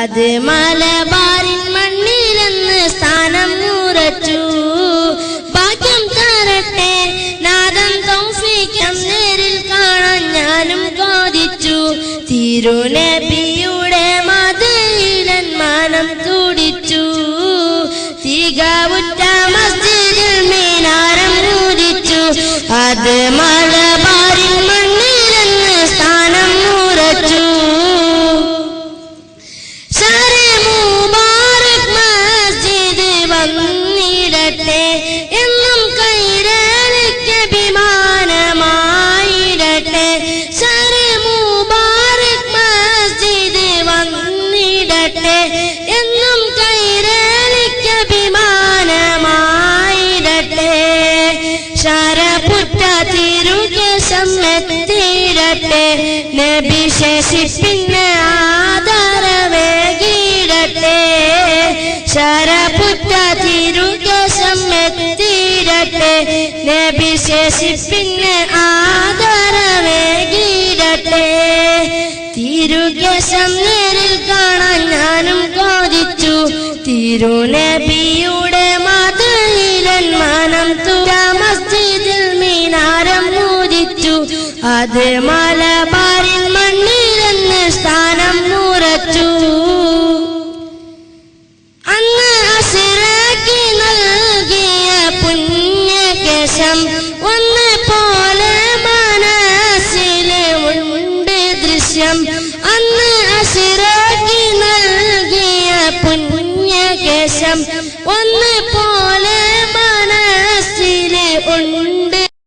അത് മലബാറിൻ മണ്ണിലെന്ന് സ്ഥാനം ഉറച്ചു. ഭാഗ്യം തരട്ടെ നാദം തൗഫീഖം നേരിൽ കാണാൻ ഞാനും കൊതിച്ചു. തിരുനബിയുടെ മദീനൻ മാനം തുടിച്ചു. തികവുറ്റ മസ്ജിദിൽ മിനാരം ഉദിച്ചു. അത് മലബാറിൻ മണ്ണിലെന്ന് സ്ഥാനം ഉറച്ചു. ശരെ മുബാറക് മസ്ജിദ് വന്നിടട്ടെ എന്നും കൈരളിക്ക് അഭിമാനമായിടട്ടെ. ശരെ മുബാറക് മസ്ജിദ് വന്നിടട്ടെ എന്നും കൈരളിക്ക് അഭിമാനമായിടട്ടെ. ശരപുറ്റ തിരുകേശം എത്തിയിടട്ടെ. നബി ശേഷിപ്പിന് ആദരവേകിടട്ടെ. ശരപുറ്റ തിരുകേശം എത്തിയിടട്ടെ. നബി ശേഷിപ്പിന് ആദരവേകിടട്ടെ. തിരുകേശം നേരിൽ കാണാൻ ഞാനും കൊതിച്ചു. തിരുനബിയുടെ മദീനൻ മാനം തുറ മസ്ജിദിൽ മിനാരം ഉദിച്ചു. അത് മലബാറിൻ